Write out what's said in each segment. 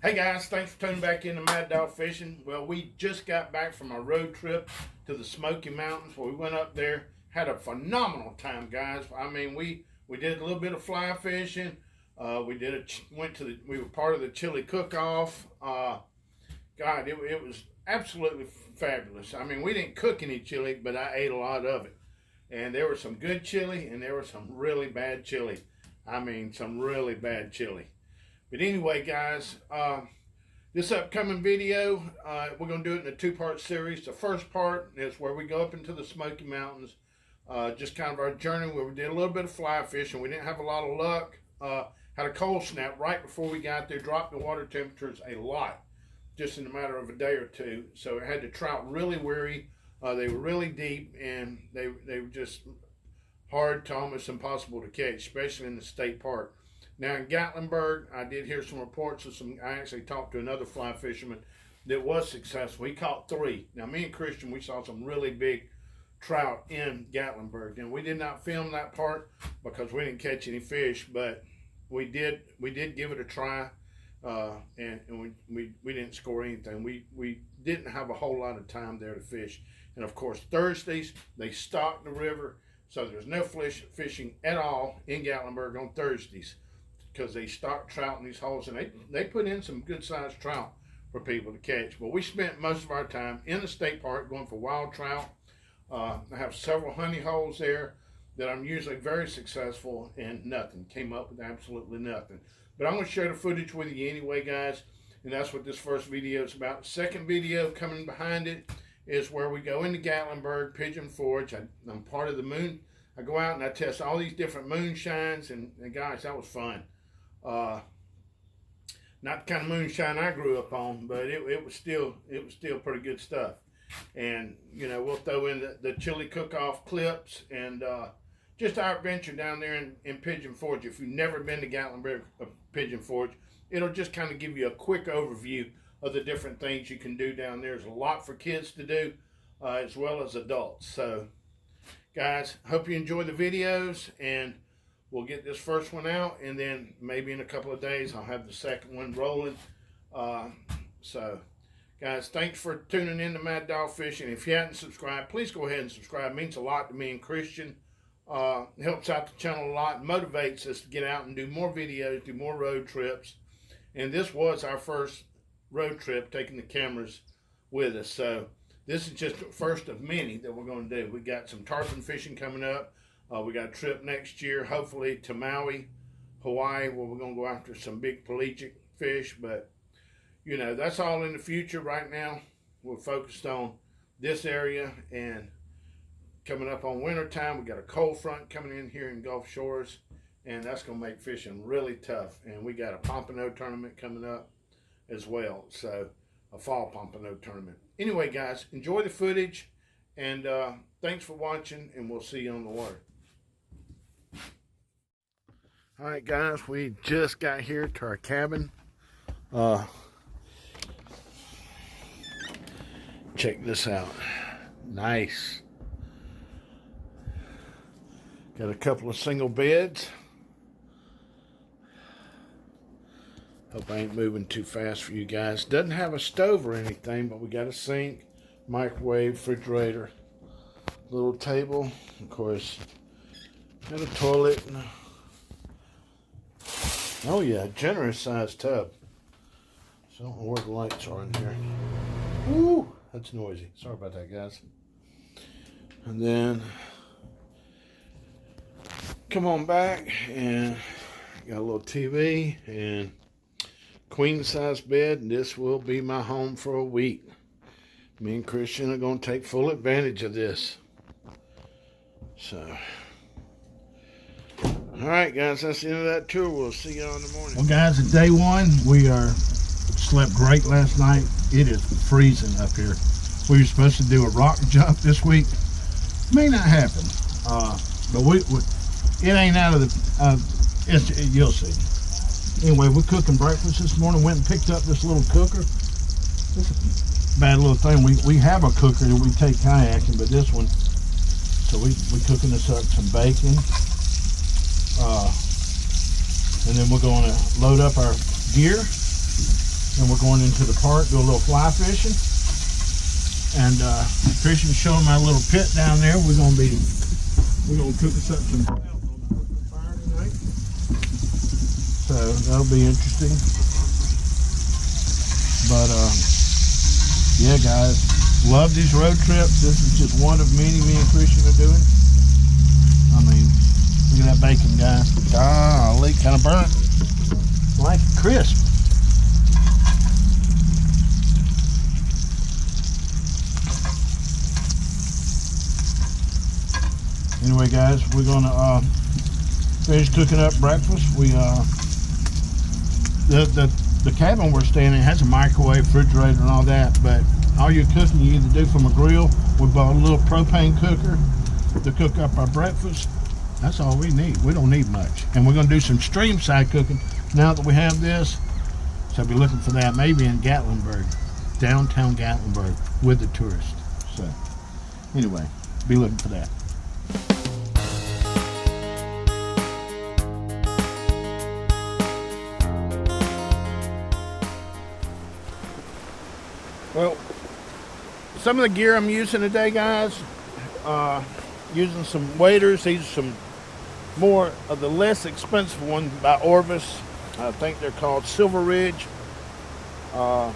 Hey guys, thanks for tuning back into Mad Dog Fishing. Well, we just got back from our road trip to the Smoky Mountains where we went up there, had a phenomenal time, guys. I mean, we did a little bit of fly fishing. We were part of the chili cook-off. God, it was absolutely fabulous. I mean, we didn't cook any chili, but I ate a lot of it. And there was some good chili, and there was some really bad chili. I mean, some really bad chili. But anyway, guys, this upcoming video, we're going to do it in a two-part series. The first part is where we go up into the Smoky Mountains, just kind of our journey where we did a little bit of fly fishing. We didn't have a lot of luck. Had a cold snap right before we got there, dropped the water temperatures a lot, just in a matter of a day or two. So it had the trout really weary. They were really deep, and they were just hard to almost impossible to catch, especially in the state park. Now in Gatlinburg, I did hear some reports of I actually talked to another fly fisherman that was successful. He caught 3. Now me and Christian, we saw some really big trout in Gatlinburg. And we did not film that part because we didn't catch any fish, but we did give it a try. And we didn't score anything. We didn't have a whole lot of time there to fish. And of course, Thursdays, they stocked the river. So there's no fishing at all in Gatlinburg on Thursdays, because they stock trout in these holes, and they put in some good sized trout for people to catch. But we spent most of our time in the state park going for wild trout. I have several honey holes there that I'm usually very successful, and nothing. Came up with absolutely nothing. But I'm going to share the footage with you anyway, guys, and that's what this first video is about. The second video coming behind it is where we go into Gatlinburg, Pigeon Forge. I'm part of the moon. I go out and I test all these different moonshines, and guys, that was fun. Not the kind of moonshine I grew up on, but it was still pretty good stuff. And you know, we'll throw in the chili cook-off clips and just our adventure down there in Pigeon Forge. If you've never been to Gatlinburg, Pigeon Forge, it'll just kind of give you a quick overview of the different things you can do down there. There's a lot for kids to do as well as adults. So guys, hope you enjoy the videos, and we'll get this first one out, and then maybe in a couple of days I'll have the second one rolling. So guys, thanks for tuning in to Mad Dog Fishing. If you haven't subscribed, please go ahead and subscribe. It means a lot to me and Christian. It helps out the channel a lot, motivates us to get out and do more videos, do more road trips. And this was our first road trip, taking the cameras with us. So this is just the first of many that we're going to do. We got some tarpon fishing coming up. We got a trip next year, hopefully to Maui, Hawaii, where we're going to go after some big pelagic fish. But, you know, that's all in the future. Right now, we're focused on this area, and coming up on winter time, we got a cold front coming in here in Gulf Shores, and that's going to make fishing really tough. And we got a pompano tournament coming up as well, so a fall pompano tournament. Anyway, guys, enjoy the footage, and thanks for watching, and we'll see you on the water. All right, guys, we just got here to our cabin. Check this out. Nice. Got a couple of single beds. Hope I ain't moving too fast for you guys. Doesn't have a stove or anything, but we got a sink, microwave, refrigerator, little table, of course, got a toilet. Oh yeah, generous sized tub. So I don't know where the lights are in here. Woo, that's noisy. Sorry about that, guys. And then come on back, and got a little TV and queen size bed, and this will be my home for a week. Me and Christian are going to take full advantage of this. So, all right, guys, that's the end of that tour. We'll see y'all in the morning. Well, guys, at day one, we slept great last night. It is freezing up here. We were supposed to do a rock jump this week. May not happen, but it ain't out of the. You'll see. Anyway, we're cooking breakfast this morning. Went and picked up this little cooker. This bad little thing. We have a cooker that we take kayaking, but this one. So we cooking this up some bacon. And then we're going to load up our gear and we're going into the park, do a little fly fishing. And Christian's showing my little pit down there. We're gonna cook us up some trout on the open fire tonight. So that'll be interesting. But yeah, guys, love these road trips. This is just one of many me and Christian are doing. I mean, look at that bacon, guys. Golly, kind of burnt. Like crisp. Anyway, guys, we're gonna finish cooking up breakfast. We the cabin we're staying in has a microwave, refrigerator, and all that. But all your cooking you either do from a grill. We bought a little propane cooker to cook up our breakfast. That's all we need. We don't need much. And we're gonna do some stream side cooking now that we have this. So I'll be looking for that maybe in Gatlinburg, downtown Gatlinburg, with the tourists. So anyway, be looking for that. Well, some of the gear I'm using today, guys, using some waders. These are some more of the less expensive ones by Orvis. I think they're called Silver Ridge. Now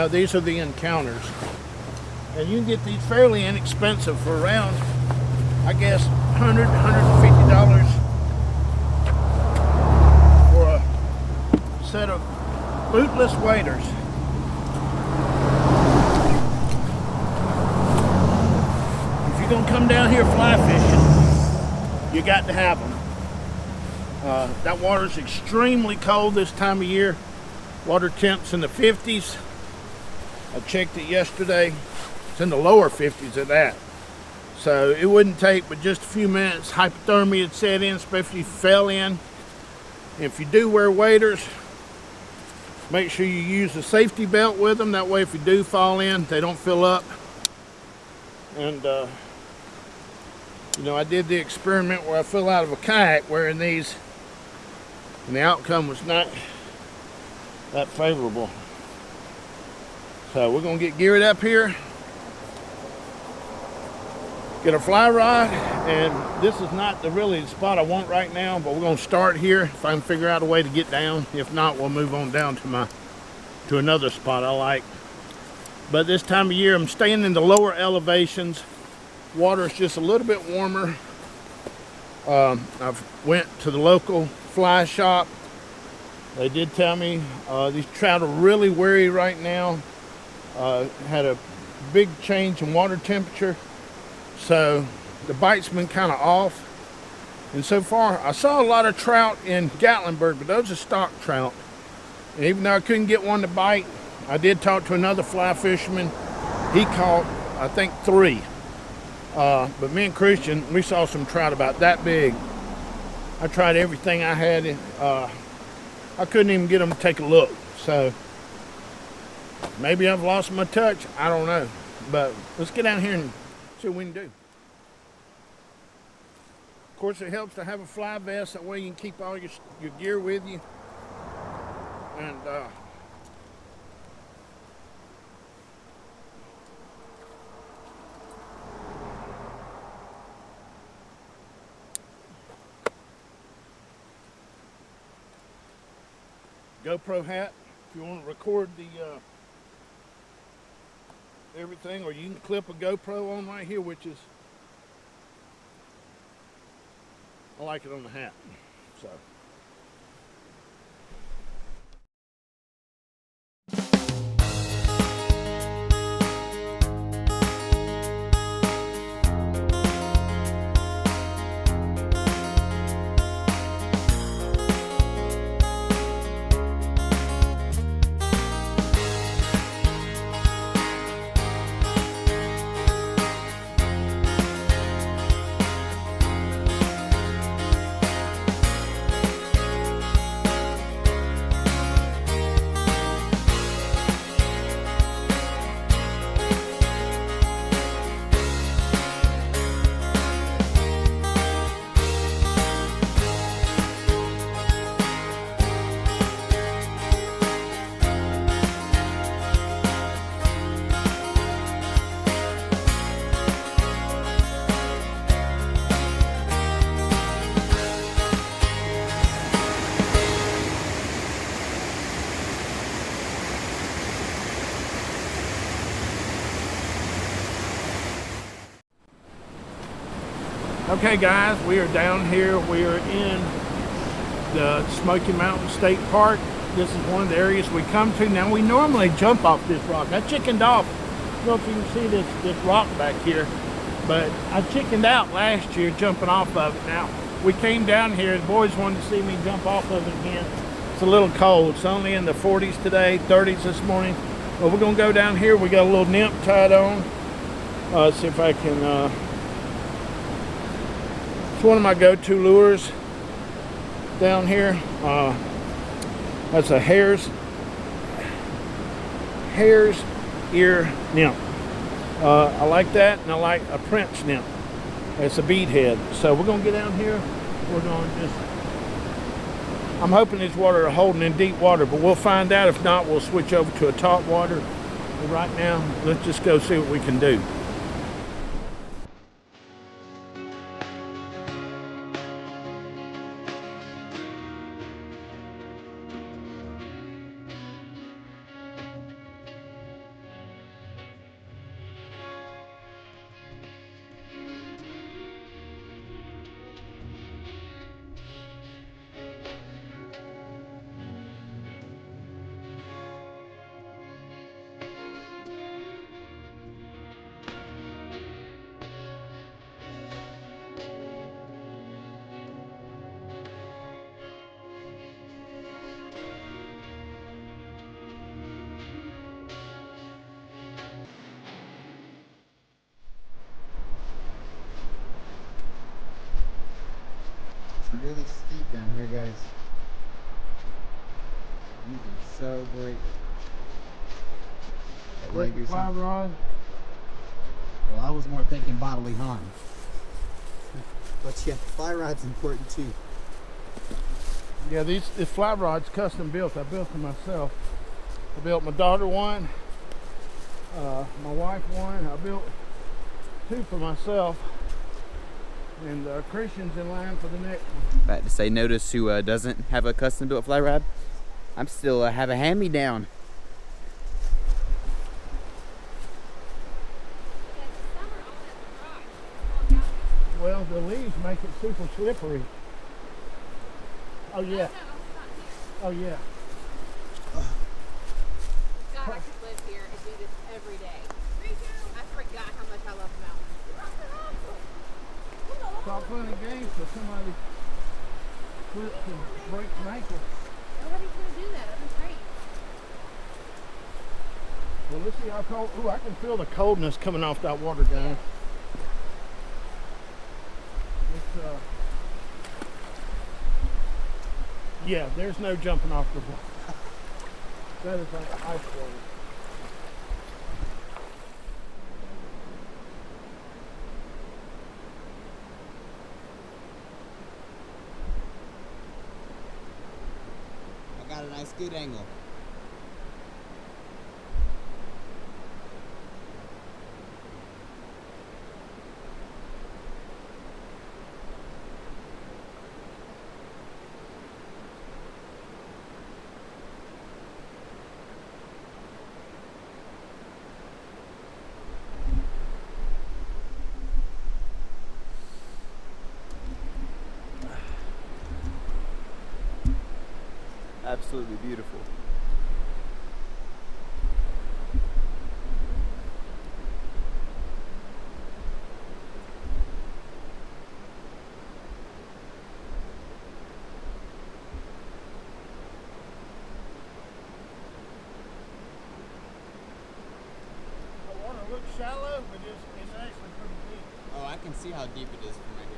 these are the Encounters. And you can get these fairly inexpensive for around, I guess, $100, $150 for a set of bootless waders. If you're gonna come down here fly fishing, you got to have them. That water's extremely cold this time of year. Water temps in the 50s. I checked it yesterday. It's in the lower 50s at that. So it wouldn't take but just a few minutes. Hypothermia would set in, especially if you fell in. If you do wear waders, make sure you use a safety belt with them. That way if you do fall in, they don't fill up. And you know, I did the experiment where I fell out of a kayak wearing these, and the outcome was not that favorable. So we're gonna get geared up here, get a fly rod, and this is not really the spot I want right now, but we're gonna start here. If I can figure out a way to get down, if not, we'll move on down to another spot I like. But this time of year, I'm staying in the lower elevations. Water is just a little bit warmer. I've went to the local fly shop. They did tell me these trout are really wary right now. Had a big change in water temperature, so the bite's been kind of off. And so far, I saw a lot of trout in Gatlinburg, but those are stock trout. And even though I couldn't get one to bite, I did talk to another fly fisherman. He caught, I think, 3. But me and Christian, we saw some trout about that big. I tried everything I had. I couldn't even get them to take a look. So maybe I've lost my touch. I don't know. But let's get down here and see what we can do. Of course, it helps to have a fly vest. That way you can keep all your gear with you. And GoPro hat, if you want to record the everything, or you can clip a GoPro on right here, which is, I like it on the hat. So Okay guys, we are down here. We are in the Smoky Mountain State Park. This is one of the areas we come to. Now we normally jump off this rock. I chickened off. I don't know if you can see this rock back here, but I chickened out last year jumping off of it. Now we came down here, the boys wanted to see me jump off of it again. It's a little cold. It's only in the 40s today, 30s this morning. But we're gonna go down here. We got a little nymph tied on. Let's see if I can, it's one of my go-to lures down here. That's a hare's ear nymph. I like that, and I like a Prince nymph. It's a bead head. So we're gonna get down here. We're gonna just, I'm hoping these water are holding in deep water, but we'll find out. If not, we'll switch over to a top water. But right now, let's just go see what we can do. It's really steep down here, guys. You did so great. Fly rod. Well, I was more thinking bodily harm. But yeah, fly rod's important too. Yeah, this fly rod's custom built. I built them myself. I built my daughter one, my wife one. I built two for myself. And Christian's in line for the next one. About to say, notice who doesn't have a custom built fly rod. I'm still have a hand-me-down. Well, the leaves make it super slippery. Oh yeah. Oh yeah. God, I could live here and do this every day. Me too. I forgot how much I love mountains. Stop playing games so somebody slips and breaks an ankle. Nobody's gonna do that. I'm afraid. Well, let's see how cold. Ooh, I can feel the coldness coming off that water, guys. It's yeah, there's no jumping off the water. That is like ice water. I got a nice good angle. Absolutely beautiful. The water looks shallow, but it's actually pretty deep. Oh, I can see how deep it is from right here.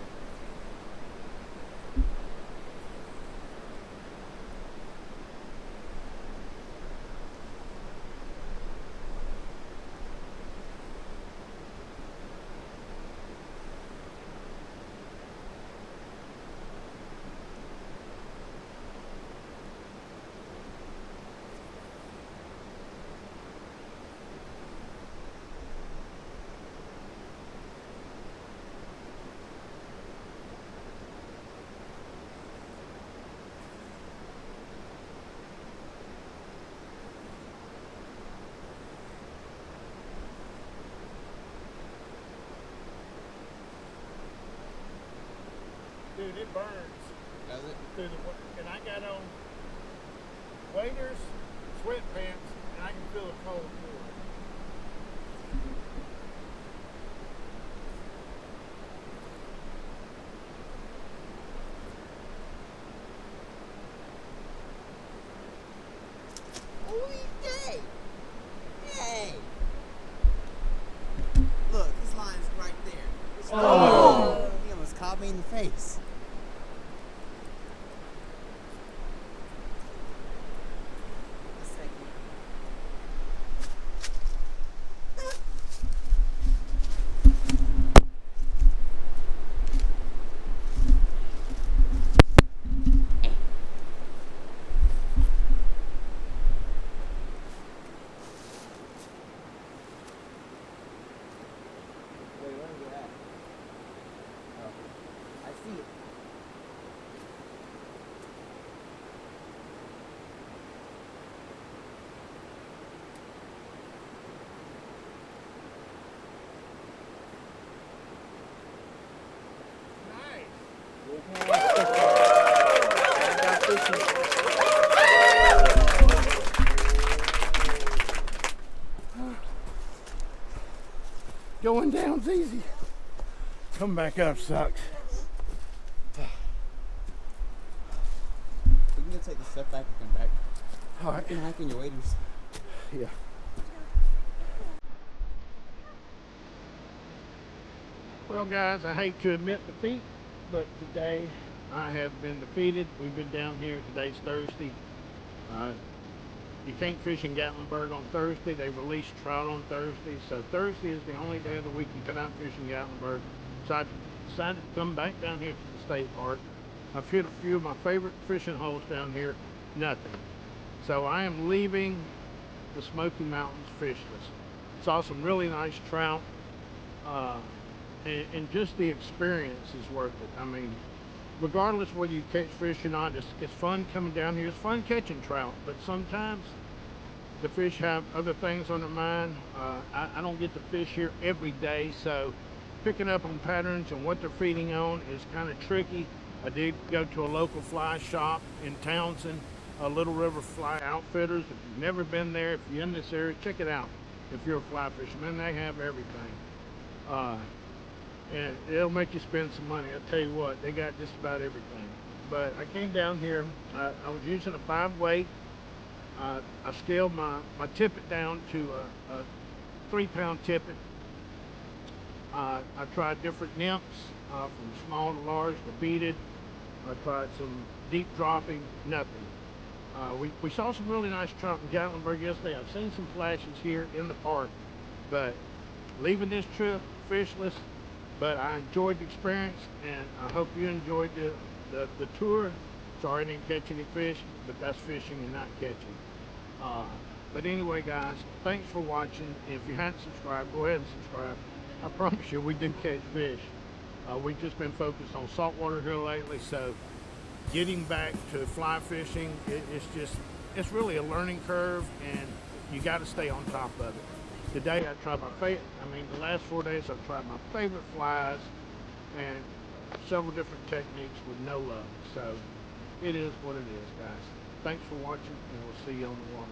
it burns Does it? through the, and I got on waders, sweatpants, and I can feel the cold through it. Holy day! Hey! Look, his line's right there. Oh. He almost caught me in the face. A second. Wait, where are you at? Oh, I see it. Nice. Going down's easy. Come back up sucks. We can go take the stuff back and come back. All You right. can hike in your waders. Yeah. Well, guys, I hate to admit defeat, but today I have been defeated. We've been down here. Today's Thursday. You can't fish in Gatlinburg on Thursday. They release trout on Thursday. So Thursday is the only day of the week you can out fish in Gatlinburg. So I decided to come back down here to the state park. I've hit a few of my favorite fishing holes down here. Nothing. So I am leaving the Smoky Mountains fishless. Saw some really nice trout. And just the experience is worth it. I mean, regardless whether you catch fish or not, it's fun coming down here. It's fun catching trout, but sometimes the fish have other things on their mind. I don't get to fish here every day, so picking up on patterns and what they're feeding on is kind of tricky. I did go to a local fly shop in Townsend, Little River Fly Outfitters. If you've never been there, if you're in this area, check it out. If you're a fly fisherman, they have everything. And it'll make you spend some money. I'll tell you what, they got just about everything. But I came down here, I was using a 5 weight. I scaled my tippet down to a 3-pound tippet. I tried different nymphs, from small to large to beaded. I tried some deep dropping, nothing. We saw some really nice trout in Gatlinburg yesterday. I've seen some flashes here in the park, but leaving this trip fishless. But I enjoyed the experience, and I hope you enjoyed the tour. Sorry I didn't catch any fish, but that's fishing and not catching. But anyway, guys, thanks for watching. If you hadn't subscribed, go ahead and subscribe. I promise you, we do catch fish. We've just been focused on saltwater here lately, so getting back to fly fishing, it's really a learning curve, and you got to stay on top of it. Today I tried the last 4 days I've tried my favorite flies and several different techniques with no luck. So it is what it is, guys. Thanks for watching, and we'll see you on the water.